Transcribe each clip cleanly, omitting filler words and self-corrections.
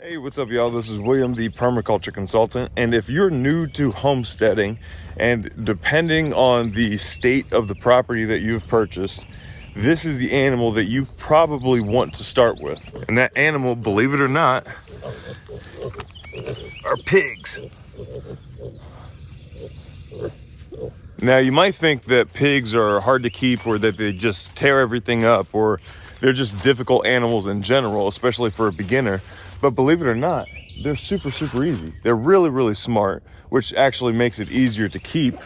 Hey, what's up, y'all? This is William, the permaculture consultant. And if you're new to homesteading, and depending on the state of the property that you've purchased, this is the animal that you probably want to start with. And that animal, believe it or not, are pigs. Now, you might think that pigs are hard to keep, or that they just tear everything up, or they're just difficult animals in general, especially for a beginner. But believe it or not, they're super easy. They're really smart, which actually makes it easier to keep.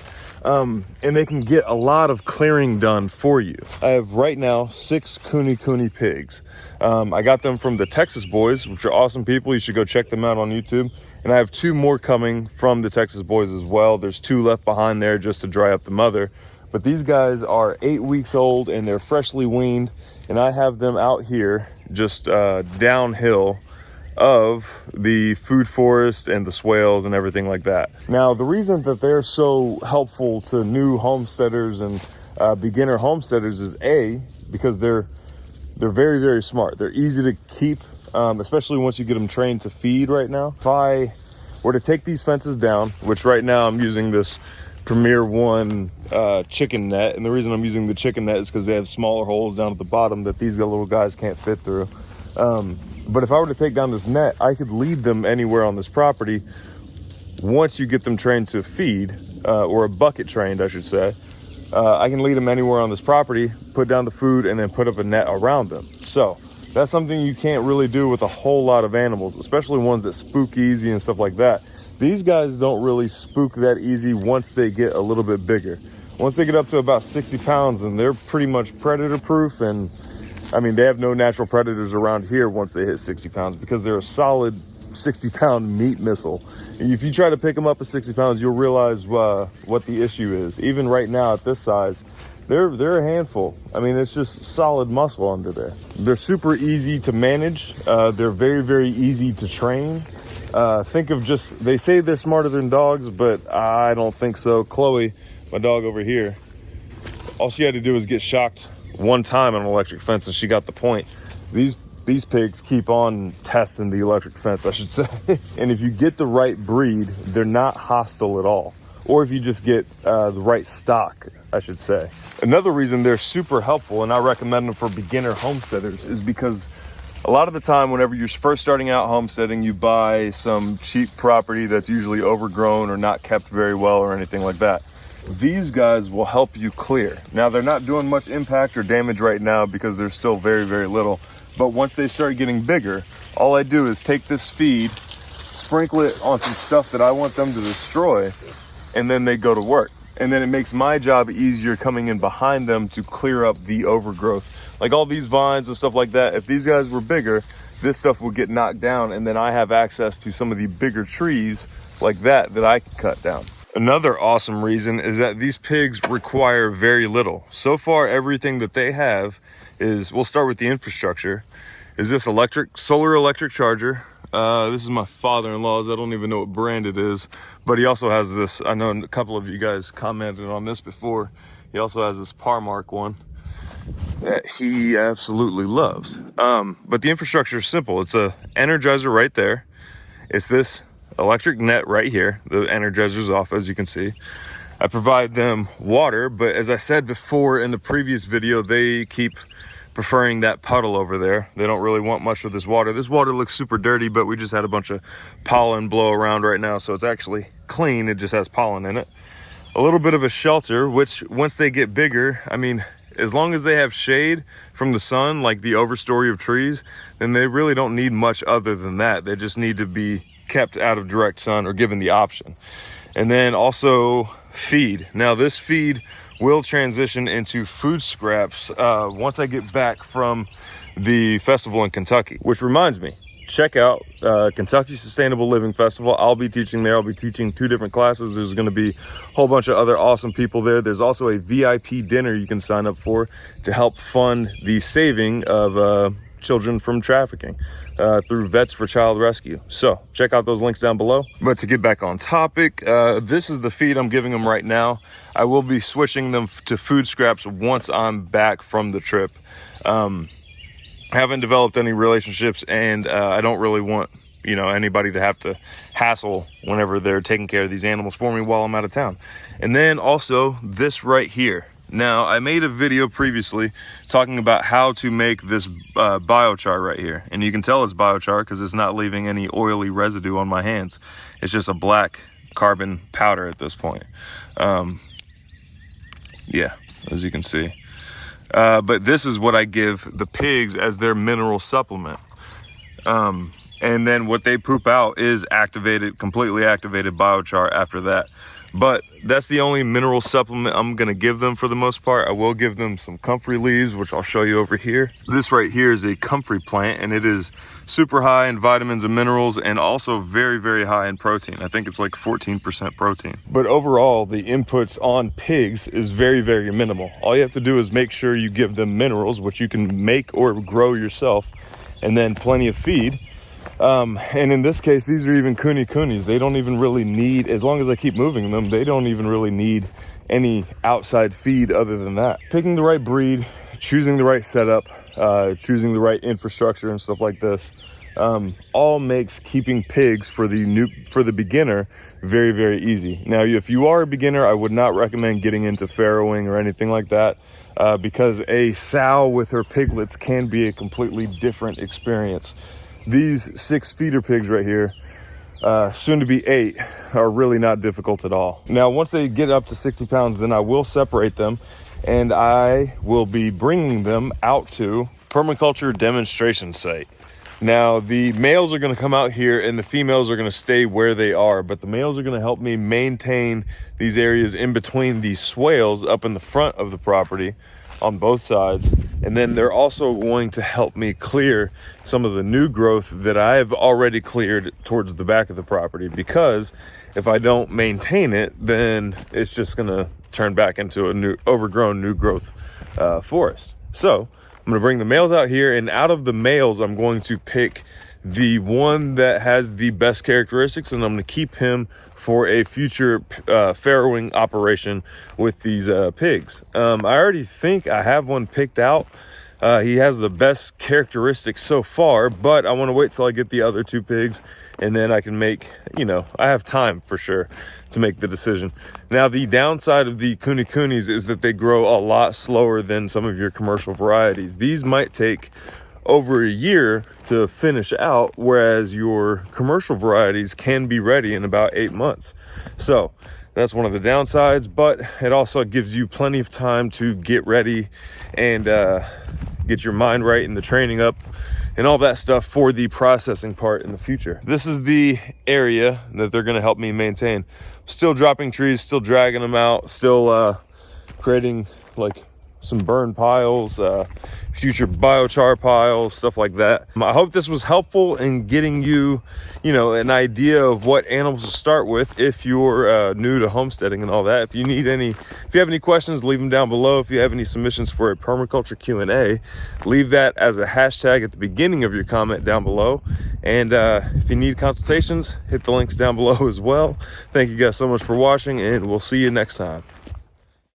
And they can get a lot of clearing done for you. I have right now 6 Kuni pigs. I got them from the Texas Boys, which are awesome people. You should go check them out on YouTube. And I have 2 more coming from the Texas Boys as well. There's 2 left behind there just to dry up the mother. But these guys are 8 weeks old and they're freshly weaned. And I have them out here just downhill of the food forest and the swales and everything like that. Now, the reason that they're so helpful to new homesteaders and beginner homesteaders is because they're very smart. They're easy to keep, especially once you get them trained to feed. Right now, if I were to take these fences down, which right now I'm using this Premier One chicken net, and the reason I'm using the chicken net is because they have smaller holes down at the bottom that these little guys can't fit through. But if I were to take down this net, I could lead them anywhere on this property. Once you get them trained to feed, or a bucket trained, I should say, I can lead them anywhere on this property, put down the food, and then put up a net around them. So that's something you can't really do with a whole lot of animals, especially ones that spook easy and stuff like that. These guys don't really spook that easy once they get a little bit bigger. Once they get up to about 60 pounds, and they're pretty much predator proof. And I mean, they have no natural predators around here once they hit 60 pounds because they're a solid 60-pound meat missile. And if you try to pick them up at 60 pounds, you'll realize what the issue is. Even right now at this size, they're a handful. I mean, it's just solid muscle under there. They're super easy to manage. They're very easy to train. Think of they say they're smarter than dogs, but I don't think so. Chloe, my dog over here, all she had to do was get shocked one time on an electric fence and she got the point. These pigs keep on testing the electric fence, I should say. And if you get the right breed, they're not hostile at all. Or if you just get the right stock, I should say. Another reason they're super helpful, and I recommend them for beginner homesteaders, is because a lot of the time, whenever you're first starting out homesteading, you buy some cheap property that's usually overgrown or not kept very well or anything like that. These guys will help you clear. Now, they're not doing much impact or damage right now because they're still very little. But once they start getting bigger, all I do is take this feed, sprinkle it on some stuff that I want them to destroy, and then they go to work. And then it makes my job easier coming in behind them to clear up the overgrowth. Like all these vines and stuff like that, if these guys were bigger, this stuff would get knocked down, and then I have access to some of the bigger trees like that I can cut down. Another awesome reason is that these pigs require very little. So far, everything that they have is, we'll start with the infrastructure, is this solar electric charger. This is my father-in-law's. I don't even know what brand it is, but he also has this. I know a couple of you guys commented on this before. He also has this Parmark one that he absolutely loves. But the infrastructure is simple. It's a energizer right there. It's this electric net right here. The energizer's off, as you can see. I provide them water, but as I said before in the previous video, they keep preferring that puddle over there. They don't really want much of this water. This water looks super dirty, but we just had a bunch of pollen blow around right now, so it's actually clean. It just has pollen in it. A little bit of a shelter, which once they get bigger, I mean, as long as they have shade from the sun, like the overstory of trees, then they really don't need much other than that. They just need to be kept out of direct sun or given the option. And then also feed. Now this feed will transition into food scraps once I get back from the festival in Kentucky. Which reminds me, check out Kentucky Sustainable Living Festival. I'll be teaching there. I'll be teaching 2 different classes. There's going to be a whole bunch of other awesome people there. There's also a VIP dinner you can sign up for to help fund the saving of children from trafficking through Vets for Child Rescue. So check out those links down below. But to get back on topic, this is the feed I'm giving them right now. I will be switching them to food scraps once I'm back from the trip. Haven't developed any relationships, and I don't really want you know, anybody to have to hassle whenever they're taking care of these animals for me while I'm out of town. And then also this right here. Now, I made a video previously talking about how to make this biochar right here. And you can tell it's biochar because it's not leaving any oily residue on my hands. It's just a black carbon powder at this point. Yeah, as you can see. But this is what I give the pigs as their mineral supplement. And then what they poop out is completely activated biochar after that. But that's the only mineral supplement I'm gonna give them for the most part. I will give them some comfrey leaves, which I'll show you over here. This right here is a comfrey plant, and it is super high in vitamins and minerals, and also very, very high in protein. I think it's like 14% protein. But overall, the inputs on pigs is very, very minimal. All you have to do is make sure you give them minerals, which you can make or grow yourself, and then plenty of feed. And in this case, these are even kunis. They don't even really need, as long as I keep moving them, they don't even really need any outside feed other than that. Picking the right breed, choosing the right setup, choosing the right infrastructure and stuff like this, all makes keeping pigs for the beginner very, very easy. Now, if you are a beginner, I would not recommend getting into farrowing or anything like that, because a sow with her piglets can be a completely different experience. These 6 feeder pigs right here, soon to be 8, are really not difficult at all. Now, once they get up to 60 pounds, then I will separate them, and I will be bringing them out to permaculture demonstration site. Now, the males are gonna come out here and the females are gonna stay where they are, but the males are gonna help me maintain these areas in between these swales up in the front of the property on both sides. And then they're also going to help me clear some of the new growth that I've already cleared towards the back of the property, because if I don't maintain it, then it's just gonna turn back into a new overgrown new growth forest. So I'm gonna bring the males out here, and out of the males, I'm going to pick the one that has the best characteristics, and I'm gonna keep him for a future farrowing operation with these pigs. I already think I have one picked out. He has the best characteristics so far, but I want to wait till I get the other 2 pigs, and then I can make, you know, I have time for sure to make the decision. Now, the downside of the kunis is that they grow a lot slower than some of your commercial varieties. These might take over a year to finish out, whereas your commercial varieties can be ready in about 8 months. So that's one of the downsides, but it also gives you plenty of time to get ready and get your mind right and the training up and all that stuff for the processing part in the future. This is the area that they're gonna help me maintain. Still dropping trees, still dragging them out, still creating like some burn piles, future biochar piles, stuff like that. I hope this was helpful in getting you, you know, an idea of what animals to start with if you're new to homesteading and all that. If you have any questions, leave them down below. If you have any submissions for a permaculture Q&A, leave that as a hashtag at the beginning of your comment down below. And if you need consultations, hit the links down below as well. Thank you guys so much for watching, and we'll see you next time.